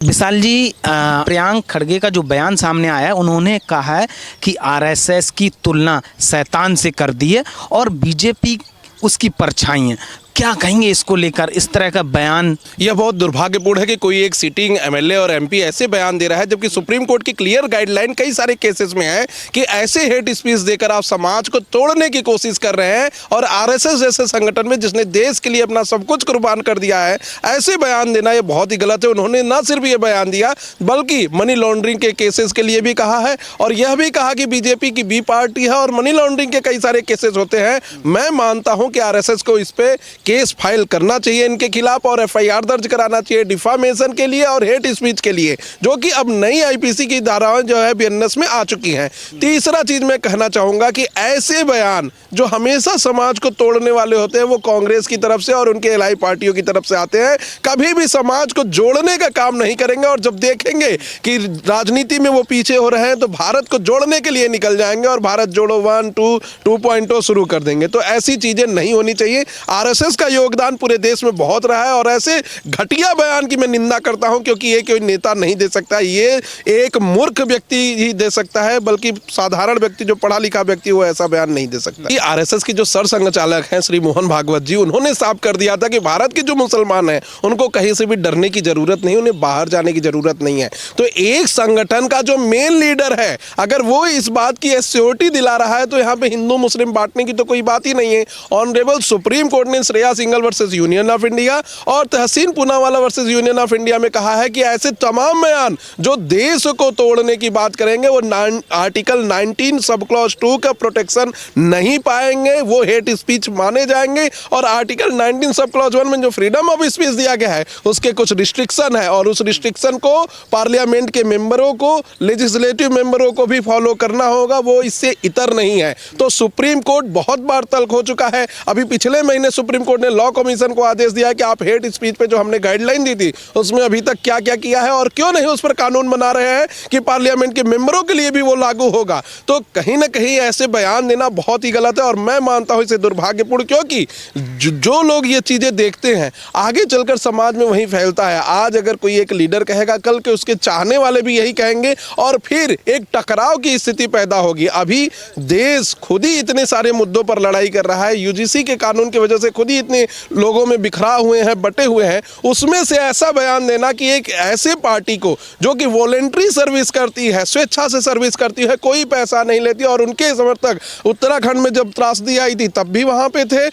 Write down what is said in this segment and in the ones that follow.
विशाल जी, प्रियांक खड़गे का जो बयान सामने आया है, उन्होंने कहा है कि आरएसएस की तुलना शैतान से कर दी है और बीजेपी उसकी परछाई है। क्या कहेंगे इसको लेकर, इस तरह का बयान? यह बहुत दुर्भाग्यपूर्ण है कि कोई एक सिटिंग एमएलए और एमपी ऐसे बयान दे रहा है, जबकि सुप्रीम कोर्ट की क्लियर गाइडलाइन कई सारे केसेस में है कि ऐसे हेट स्पीच देकर आप समाज को तोड़ने की कोशिश कर रहे हैं। और आरएसएस जैसे संगठन में जिसने देश के लिए अपना सब कुछ कुर्बान कर दिया है, ऐसे बयान देना ये बहुत ही गलत है। उन्होंने न सिर्फ ये बयान दिया बल्कि मनी लॉन्ड्रिंग के केसेस के लिए भी कहा है और यह भी कहा कि बीजेपी की बी पार्टी है और मनी लॉन्ड्रिंग के कई सारे केसेस होते हैं। मैं मानता हूं कि आरएसएस को इस पे केस फाइल करना चाहिए इनके खिलाफ और एफआईआर दर्ज कराना चाहिए डिफामेशन के लिए और हेट स्पीच के लिए, जो कि अब नई आईपीसी की धाराएं जो है बीएनएस में आ चुकी हैं। तीसरा चीज मैं कहना चाहूंगा कि ऐसे बयान जो हमेशा समाज को तोड़ने वाले होते हैं, वो कांग्रेस की तरफ से और उनके एलाई पार्टियों की तरफ से आते हैं, कभी भी समाज को जोड़ने का काम नहीं करेंगे। और जब देखेंगे कि राजनीति में वो पीछे हो रहे हैं तो भारत को जोड़ने के लिए निकल जाएंगे और भारत जोड़ो 1, 2, 2.0 शुरू कर देंगे। तो ऐसी चीजें नहीं होनी चाहिए। आरएसएस का योगदान पूरे देश में बहुत रहा है और ऐसे घटिया बयान की मैं निंदा करता हूं, क्योंकि ये कोई नेता नहीं दे सकता, ये एक मूर्ख व्यक्ति ही दे सकता है, बल्कि साधारण व्यक्ति जो पढ़ा लिखा व्यक्ति वो ऐसा बयान नहीं दे सकता। आरएसएस की जो सरसंघचालक हैं श्री मोहन भागवत जी, उन्होंने साफ कर दिया था कि भारत के जो मुसलमान हैं उनको कहीं से भी डरने की जरूरत नहीं, उन्हें बाहर जाने की जरूरत नहीं है। तो एक संगठन का जो मेन लीडर है, अगर वो इस बात की एश्योरिटी दिला रहा है तो यहाँ पे हिंदू मुस्लिम बांटने की तो कोई बात ही नहीं है। ऑनरेबल सुप्रीम कोर्ट ने Shreya Singhal versus union of India और Tehseen Poonawalla versus union of India में कहा है कि ऐसे तमाम बयान जो देश को तोड़ने की बात करेंगे वो आर्टिकल 19 सब क्लॉज 2 का प्रोटेक्शन नहीं पाएंगे, वो हेट स्पीच माने जाएंगे। और आर्टिकल 19 सब क्लॉज 1 में जो फ्रीडम ऑफ स्पीच दिया गया है उसके कुछ रिस्ट्रिक्शन है और उस रिस्ट्रिक्शन को पार्लियामेंट के मेंबरों को, लेजिस्लेटिव मेंबरों को भी फॉलो करना होगा, वो इससे इतर नहीं है। तो सुप्रीम कोर्ट बहुत बार तल्ख हो चुका है। अभी पिछले महीने सुप्रीम कोर्ट ने लॉ कमीशन को आदेश दिया कि आप हेट स्पीच पे जो हमने गाइडलाइन दी थी उसमें अभी तक क्या क्या किया है और क्यों नहीं उस पर कानून बना रहे हैं कि पार्लियामेंट के मेंबरों के लिए भी वो लागू होगा। तो कहीं ना कहीं ऐसे बयान देना बहुत ही गलत है और मैं मानता हूं इसे दुर्भाग्यपूर्ण, क्योंकि जो लोग ये चीजें देखते हैं आगे चलकर समाज में वही फैलता है। आज अगर कोई एक लीडर कहेगा, कल के उसके चाहने वाले भी यही कहेंगे और फिर एक टकराव की स्थिति पैदा होगी। अभी देश खुद ही इतने सारे मुद्दों पर लड़ाई कर रहा है, यूजीसी के कानून की वजह से खुद ही इतने लोगों में बिखरा हुए हैं, बटे हुए हैं, उसमें से ऐसा बयान देना कि एक ऐसे पार्टी को जो कि वॉलेंट्री सर्विस करती है, स्वेच्छा से सर्विस करती है, कोई पैसा नहीं लेती, और उनके समर्थक उत्तराखंड में जब त्रासदी आई थी तब भी वहां पे थे,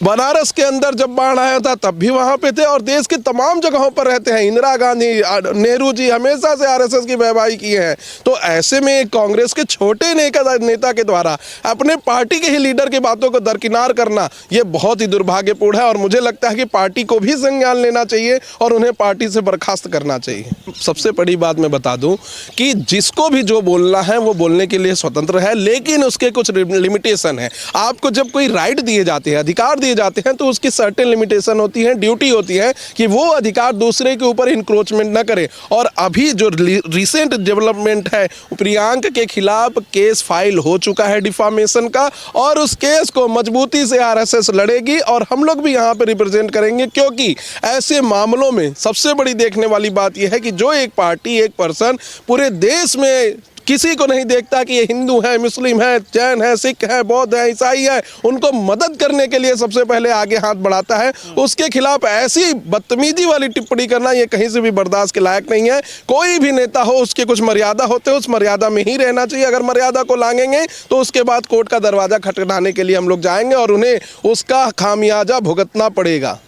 बनारस के अंदर जब बाढ़ आया था तब भी वहां पे थे और देश के तमाम जगहों पर रहते हैं। इंदिरा गांधी, नेहरू जी हमेशा से आरएसएस की वाहवाही की है। तो ऐसे में कांग्रेस के छोटे नेता के द्वारा अपने पार्टी के ही लीडर की बातों को दरकिनार करना यह बहुत ही दुर्भाग्यपूर्ण है और मुझे लगता है कि पार्टी को भी संज्ञान लेना चाहिए और उन्हें पार्टी से बर्खास्त करना चाहिए। सबसे बड़ी बात मैं बता दूं कि जिसको भी जो बोलना है वो बोलने के लिए स्वतंत्र है, लेकिन उसके कुछ लिमिटेशन है। आपको जब कोई राइट दिए जाते हैं, अधिकार दिए जाते हैं, तो उसकी सर्टेन लिमिटेशन होती है, ड्यूटी होती है कि वो अधिकार दूसरे के ऊपर इंक्रोचमेंट न करे। और अभी जो रिसेंट डेवलपमेंट है, प्रियांक के खिलाफ केस फाइल हो चुका है डिफामेशन का और उस केस को मजबूती से आरएसएस लड़ेगी और हम लोग भी यहाँ पे रिप्रेजेंट करेंगे, क्योंकि ऐसे मामलों में सबसे बड़ी देखने वाली बात यह है कि जो एक पार्टी, एक पर्सन पूरे देश में किसी को नहीं देखता कि ये हिंदू है, मुस्लिम है, जैन है, सिख है, बौद्ध है, ईसाई है, उनको मदद करने के लिए सबसे पहले आगे हाथ बढ़ाता है, उसके खिलाफ ऐसी बदतमीजी वाली टिप्पणी करना ये कहीं से भी बर्दाश्त के लायक नहीं है। कोई भी नेता हो उसके कुछ मर्यादा होते हैं, उस मर्यादा में ही रहना चाहिए। अगर मर्यादा को लांघेंगे तो उसके बाद कोर्ट का दरवाजा खटखटाने के लिए हम लोग जाएंगे और उन्हें उसका खामियाजा भुगतना पड़ेगा।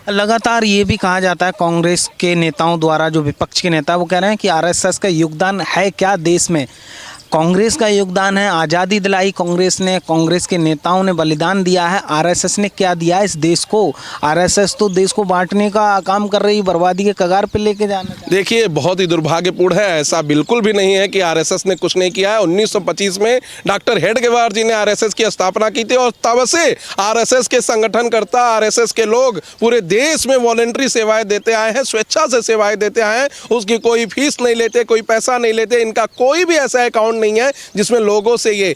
लगातार ये भी कहा जाता है कांग्रेस के नेताओं द्वारा, जो विपक्ष के नेता वो कह रहे हैं कि आरएसएस का योगदान है क्या देश में। कांग्रेस का योगदान है, आज़ादी दिलाई कांग्रेस ने, कांग्रेस के नेताओं ने बलिदान दिया है। आरएसएस ने क्या दिया इस देश को? आरएसएस तो देश को बांटने का काम कर रही, बर्बादी के कगार पे लेके जाना। देखिए, बहुत ही दुर्भाग्यपूर्ण है, ऐसा बिल्कुल भी नहीं है कि आरएसएस ने कुछ नहीं किया है। 1925 में डॉक्टर हेडगेवार जी ने आरएसएस की स्थापना की थी और तब से आरएसएस के संगठनकर्ता, आरएसएस के लोग पूरे देश में वॉलेंट्री सेवाएं देते आए हैं, स्वेच्छा से सेवाएं देते आए हैं। उसकी कोई फीस नहीं लेते, कोई पैसा नहीं लेते, इनका कोई भी ऐसा अकाउंट नहीं है जिसमें लोगों से ये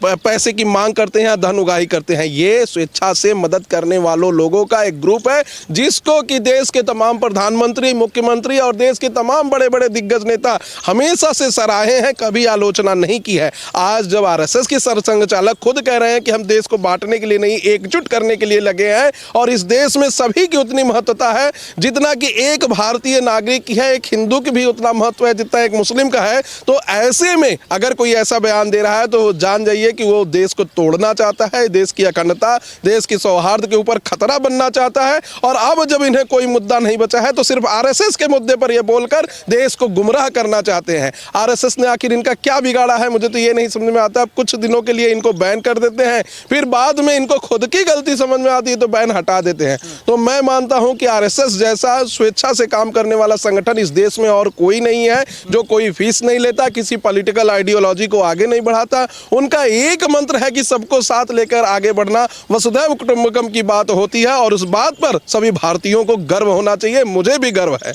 पैसे की मांग करते हैं, धन उगाही करते हैं। ये स्वेच्छा से मदद करने वालों लोगों का एक ग्रुप है, जिसको कि देश के तमाम प्रधानमंत्री, मुख्यमंत्री और देश के तमाम बड़े बड़े दिग्गज नेता हमेशा से सराहे हैं, कभी आलोचना नहीं की है। आज जब आरएसएस के सरसंघ चालक खुद कह रहे हैं कि हम देश को बांटने के लिए नहीं, एकजुट करने के लिए लगे हैं और इस देश में सभी की उतनी महत्वता है जितना कि एक भारतीय नागरिक की है, एक हिंदू की भी उतना महत्व है जितना एक मुस्लिम का है, तो ऐसे में अगर कोई ऐसा बयान दे रहा है तो जान जाइए कि वो देश को तोड़ना चाहता है, देश की अखंडता, देश की सौहार्द के ऊपर खतरा बनना चाहता है। और अब जब इन्हें कोई मुद्दा नहीं बचा है तो सिर्फ आरएसएस के मुद्दे पर यह बोलकर देश को गुमराह करना चाहते हैं। आरएसएस ने आखिर इनका क्या बिगाड़ा है, मुझे तो ये नहीं समझ में आता। अब कुछ दिनों के लिए इनको बैन कर देते हैं, फिर बाद में इनको खुद की गलती समझ में आती है तो बैन हटा देते हैं। तो मैं मानता हूं कि आरएसएस जैसा स्वेच्छा से काम करने वाला संगठन इस देश में और कोई नहीं है, जो कोई फीस नहीं लेता, किसी पॉलिटिकल आइडियोलॉजी को आगे नहीं बढ़ाता। उनका एक मंत्र है कि सबको साथ लेकर आगे बढ़ना, वसुधैव कुटुंबकम की बात होती है और उस बात पर सभी भारतीयों को गर्व होना चाहिए। मुझे भी गर्व है।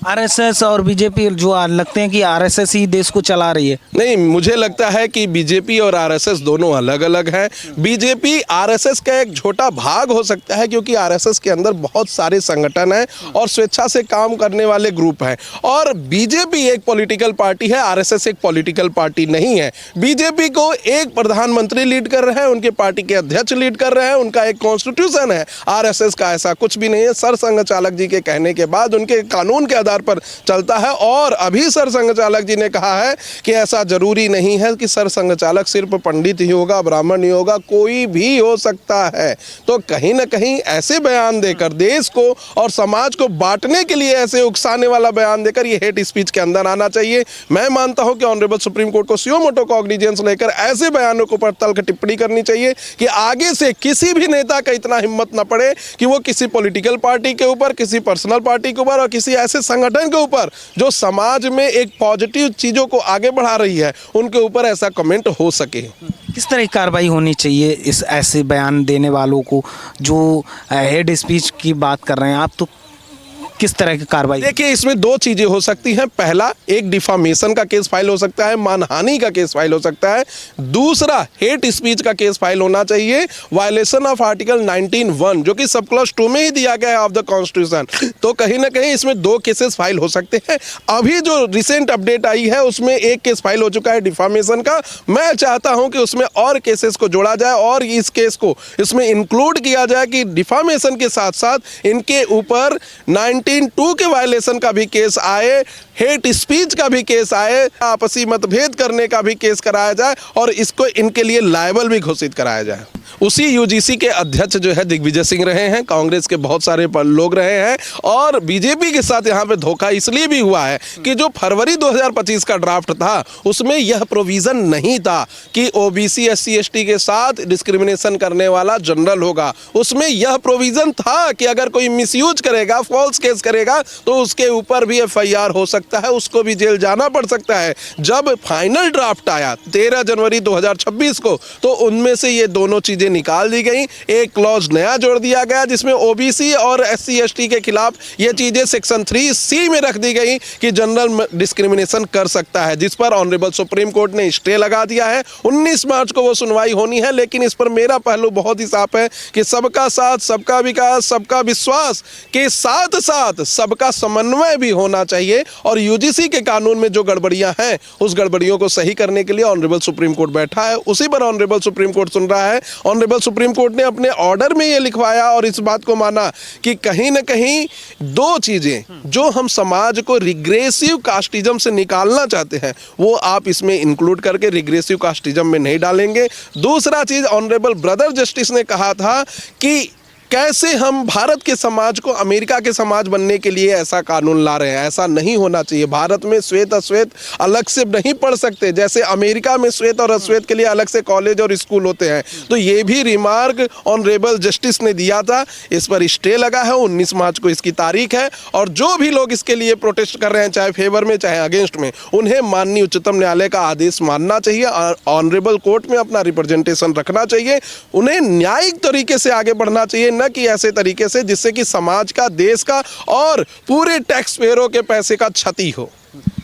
आरएसएस और बीजेपी जो लगते हैं कि आरएसएस ही देश को चला रही है। नहीं, मुझे लगता है कि बीजेपी और आरएसएस दोनों अलग अलग हैं। बीजेपी आरएसएस का एक छोटा भाग हो सकता है क्योंकि आरएसएस के अंदर बहुत सारे संगठन हैं और स्वेच्छा से काम करने वाले ग्रुप हैं। और बीजेपी एक पॉलिटिकल पार्टी है, आरएसएस एक पॉलिटिकल पार्टी नहीं है। बीजेपी को एक प्रधानमंत्री लीड कर रहे हैं, उनके पार्टी के अध्यक्ष लीड कर रहे हैं, उनका एक कॉन्स्टिट्यूशन है। आरएसएस का ऐसा कुछ भी नहीं है। सरसंघ चालक जी के कहने के बाद उनके कानून के पर चलता है। और अभी सरसंघ चालक जी ने कहा है कि ऐसा जरूरी नहीं है कि सरसंघ चालक सिर्फ पंडित ही होगा, ब्राह्मण ही होगा, कोई भी हो सकता है। तो कहीं ना कहीं ऐसे बयान देकर देश को और समाज को बांटने के लिए ऐसे उकसाने वाला बयान देकर ये हेट स्पीच के अंदर आना चाहिए। मैं मानता हूं कि ऑनरेबल सुप्रीम कोर्ट को सुओ मोटो कॉग्निजेंस लेकर ऐसे बयानों के ऊपर तल्ख टिप्पणी करनी चाहिए कि आगे से किसी भी नेता का इतना हिम्मत न पड़े कि वो किसी पॉलिटिकल पार्टी के ऊपर, किसी पर्सनल पार्टी के ऊपर और किसी ऐसे संगठन के ऊपर जो समाज में एक पॉजिटिव चीजों को आगे बढ़ा रही है उनके ऊपर ऐसा कमेंट हो सके। किस तरह की कार्रवाई होनी चाहिए इस ऐसे बयान देने वालों को जो हेड स्पीच की बात कर रहे हैं आप, तो किस तरह की कार्रवाई? देखिए, इसमें दो चीजें हो सकती हैं। पहला, एक डिफामेशन का केस फाइल हो सकता है, मानहानि का केस फाइल हो सकता है। दूसरा, हेट स्पीच का केस फाइल होना चाहिए, वायलेशन ऑफ आर्टिकल 19(1) जो कि सब क्लॉज 2 में ही दिया गया है ऑफ द कॉन्स्टिट्यूशन। तो कहीं ना कहीं इसमें दो केसेस फाइल हो सकते हैं। अभी जो रिसेंट अपडेट आई है उसमें एक केस फाइल हो चुका है डिफामेशन का। मैं चाहता हूं कि उसमें और केसेस को जोड़ा जाए और इस केस को इसमें इंक्लूड किया जाए कि डिफामेशन के साथ साथ इनके ऊपर 19(2) के वायलेशन का भी केस आए, हेट स्पीच का भी केस आए, आपसी मतभेद करने का भी केस कराया जाए और इसको इनके लिए लायबल भी घोषित कराया जाए। उसी यूजीसी के अध्यक्ष जो है दिग्विजय सिंह रहे हैं, कांग्रेस के बहुत सारे लोग रहे हैं और बीजेपी के साथ यहाँ पे धोखा इसलिए भी हुआ है कि जो फरवरी 2025 का ड्राफ्ट था उसमें यह प्रोविजन नहीं था कि ओबीसी एससी एसटी के साथ डिस्क्रिमिनेशन करने वाला जनरल होगा। उसमें यह प्रोविजन था कि अगर कोई मिसयूज करेगा, फॉल्स केस करेगा तो उसके ऊपर भी एफआईआर हो सकता है, उसको भी जेल जाना पड़ सकता है। जब फाइनल ड्राफ्ट आया 13 जनवरी 2026 को तो उनमें से ये दोनों चीजें निकाल दी गई। एक क्लॉज नया जोड़ दिया गया जिसमें ओबीसी और एससी एसटी के खिलाफ ये चीजें सेक्शन 3C में रख दी गई कि जनरल डिस्क्रिमिनेशन कर सकता है, जिस पर ऑनरेबल सुप्रीम कोर्ट ने स्टे लगा दिया है। 19 मार्च को वो सुनवाई होनी है। लेकिन इस पर मेरा पहलू बहुत ही साफ है कि सबका साथ, सबका विकास, सबका विश्वास के साथ साथ सबका समन्वय भी होना चाहिए और यूजीसी के कानून में जो गड़बड़ियां हैं उस गड़बड़ियों को सही करने के लिए ऑनरेबल सुप्रीम कोर्ट बैठा है। उसी पर ऑनरेबल सुप्रीम कोर्ट सुन रहा है। ऑनरेबल सुप्रीम कोर्ट ने अपने ऑर्डर में यह लिखवाया और इस बात को माना कि कहीं ना कहीं दो चीजें जो हम समाज को रिग्रेसिव कास्टिज्म से निकालना चाहते हैं वो आप इसमें इंक्लूड करके रिग्रेसिव कास्टिज्म में नहीं डालेंगे। दूसरा चीज, ऑनरेबल ब्रदर जस्टिस ने कहा था कि कैसे हम भारत के समाज को अमेरिका के समाज बनने के लिए ऐसा कानून ला रहे हैं। ऐसा नहीं होना चाहिए। भारत में श्वेत अश्वेत अलग से नहीं पढ़ सकते, जैसे अमेरिका में श्वेत और अश्वेत के लिए अलग से कॉलेज और स्कूल होते हैं। तो ये भी रिमार्क ऑनरेबल जस्टिस ने दिया था। इस पर स्टे लगा है, 19 मार्च को इसकी तारीख है और जो भी लोग इसके लिए प्रोटेस्ट कर रहे हैं, चाहे फेवर में चाहे अगेंस्ट में, उन्हें माननीय उच्चतम न्यायालय का आदेश मानना चाहिए, ऑनरेबल कोर्ट में अपना रिप्रेजेंटेशन रखना चाहिए, उन्हें न्यायिक तरीके से आगे बढ़ना चाहिए, न कि ऐसे तरीके से जिससे कि समाज का, देश का और पूरे टैक्स पेयरों के पैसे का क्षति हो।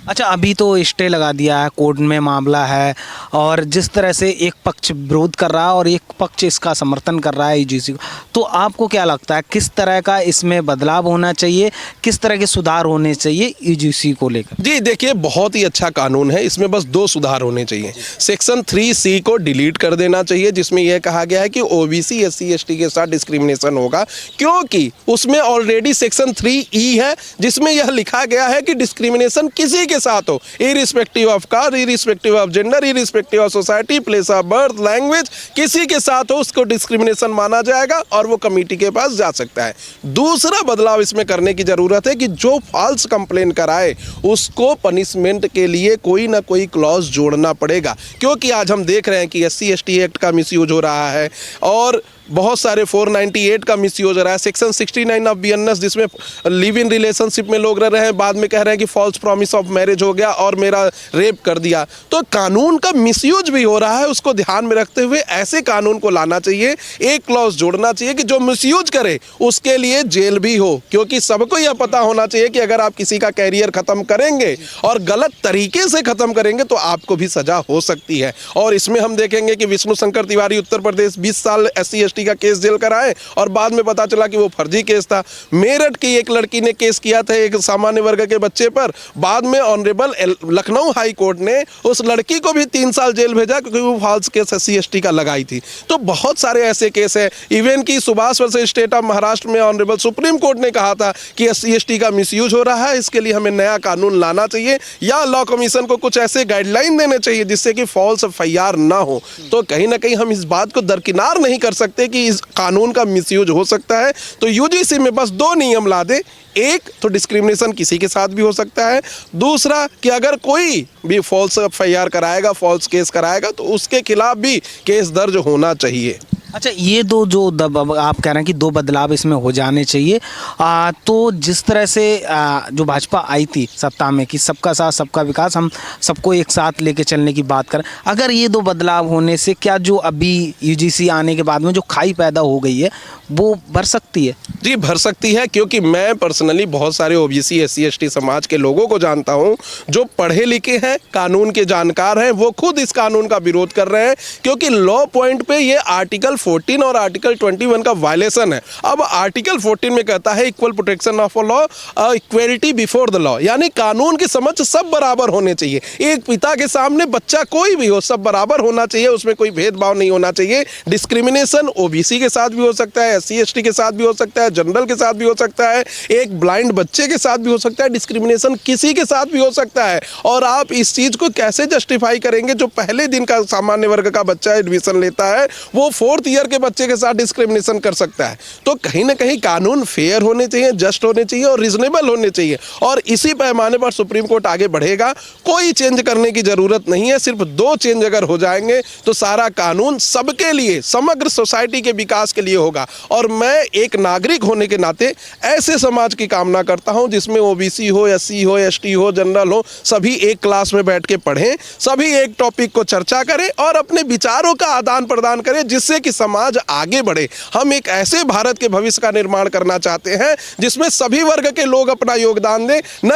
अच्छा, अभी तो स्टे लगा दिया है, कोर्ट में मामला है और जिस तरह से एक पक्ष विरोध कर रहा है और एक पक्ष इसका समर्थन कर रहा है यूजीसी को, तो आपको क्या लगता है किस तरह का इसमें बदलाव होना चाहिए, किस तरह के सुधार होने चाहिए यूजीसी को लेकर? जी देखिए, बहुत ही अच्छा कानून है, इसमें बस 2 सुधार होने चाहिए। सेक्शन 3C को डिलीट कर देना चाहिए, जिसमें यह कहा गया है कि ओबीसी SC ST के साथ डिस्क्रिमिनेशन होगा, क्योंकि उसमें ऑलरेडी सेक्शन 3E है, जिसमें यह लिखा गया है कि डिस्क्रिमिनेशन किसी के साथ हो, irrespective of caste, irrespective of gender, irrespective of society, place of birth, language, किसी के साथ हो उसको डिस्क्रिमिनेशन माना जाएगा और वो कमेटी के पास जा सकता है। दूसरा बदलाव इसमें करने की जरूरत है कि जो फॉल्स कंप्लेन कराए उसको पनिशमेंट के लिए कोई ना कोई क्लॉज जोड़ना पड़ेगा, क्योंकि आज हम देख रहे हैं कि SC ST एक्ट का मिसयूज हो रहा है और बहुत सारे 498 का मिसयूज हो रहा है, सेक्शन 69 ऑफ BNS जिसमें लिव इन रिलेशनशिप में लोग रह रहे हैं, बाद में कह रहे हैं कि फॉल्स प्रॉमिस ऑफ मैरिज हो गया और मेरा रेप कर दिया। तो कानून का मिसयूज भी हो रहा है, उसको ध्यान में रखते हुए ऐसे कानून को लाना चाहिए, एक क्लॉज जोड़ना चाहिए कि जो मिसयूज करे उसके लिए जेल भी हो, क्योंकि सबको यह पता होना चाहिए कि अगर आप किसी का कैरियर खत्म करेंगे और गलत तरीके से खत्म करेंगे तो आपको भी सजा हो सकती है। और इसमें हम देखेंगे कि विष्णु शंकर तिवारी उत्तर प्रदेश 20 साल SC ST का केस जेल कराए और बाद में पता चला कि वो फर्जी केस था। मेरठ की एक लड़की ने केस किया था एक सामान्य वर्ग के बच्चे पर, बाद में ऑनरेबल लखनऊ हाई कोर्ट ने उस लड़की को भी 3 साल जेल भेजा क्योंकि वो फॉल्स केस SC ST का लगाई थी। तो बहुत सारे ऐसे केस है, इवन की Subhash versus state of Maharashtra में ऑनरेबल सुप्रीम कोर्ट ने कहा था कि SC ST का मिसयूज हो रहा है, इसके लिए हमें नया कानून लाना चाहिए या लॉ कमीशन को कुछ ऐसे गाइडलाइन देने चाहिए जिससे कि फॉल्स FIR ना हो। तो कहीं ना कहीं हम इस बात को दरकिनार नहीं कर सकते कि इस कानून का मिसयूज हो सकता है। तो यूजीसी में बस 2 नियम ला दे, एक तो डिस्क्रिमिनेशन किसी के साथ भी हो सकता है, दूसरा कि अगर कोई भी फॉल्स FIR कराएगा, फॉल्स केस कराएगा तो उसके खिलाफ भी केस दर्ज होना चाहिए। अच्छा, ये दो जो आप कह रहे हैं कि 2 बदलाव इसमें हो जाने चाहिए, तो जिस तरह से जो भाजपा आई थी सत्ता में कि सबका साथ सबका विकास, हम सबको एक साथ लेके चलने की बात करें, अगर ये 2 बदलाव होने से क्या जो अभी यूजीसी आने के बाद में जो खाई पैदा हो गई है वो भर सकती है? जी भर सकती है, क्योंकि मैं पर्सनली बहुत सारे ओबीसी SC ST समाज के लोगों को जानता हूं जो पढ़े लिखे हैं, कानून के जानकार हैं, वो खुद इस कानून का विरोध कर रहे हैं क्योंकि लॉ पॉइंट पे ये आर्टिकल 14 और आर्टिकल 21 का वायलेशन है। अब आर्टिकल 14 में कहता है equal protection of law, equality before the law, यानी कानून की समझ सब बराबर होने चाहिए। एक पिता के सामने बच्चा कोई भी हो, सब बराबर होना चाहिए, उसमें कोई भेदभाव नहीं होना चाहिए। डिस्क्रिमिनेशन ओबीसी के साथ भी हो सकता है, SC ST के साथ भी हो सकता है, जनरल के साथ भी हो सकता है, एक ब्लाइंड बच्चे के साथ भी हो सकता है, डिस्क्रिमिनेशन किसी के साथ भी हो सकता है। और आप इस चीज को कैसे जस्टिफाई करेंगे, जो पहले दिन का सामान्य वर्ग का बच्चा एडमिशन लेता है वो 4th ईयर के बच्चे के साथ डिस्क्रिमिनेशन कर सकता है? तो कहीं ना कहीं कानून फेयर होने चाहिए, जस्ट होने चाहिए और रीजनेबल होने चाहिए, और इसी पैमाने पर सुप्रीम कोर्ट आगे बढ़ेगा। कोई चेंज करने की जरूरत नहीं है, सिर्फ 2 चेंज अगर हो जाएंगे तो सारा कानून सबके लिए, समग्र सोसाइटी के विकास के लिए होगा। और मैं एक नागरिक होने के नाते ऐसे समाज की कामना करता हूं जिसमें ओबीसी हो, SC हो, ST हो, जनरल हो, सभी एक क्लास में बैठ के पढ़ें, सभी एक टॉपिक को चर्चा करें और अपने विचारों का आदान प्रदान करें, जिससे कि समाज आगे बढ़े। हम एक ऐसे भारत के भविष्य का निर्माण करना चाहते हैं जिसमें सभी वर्ग के लोग अपना योगदान दें, न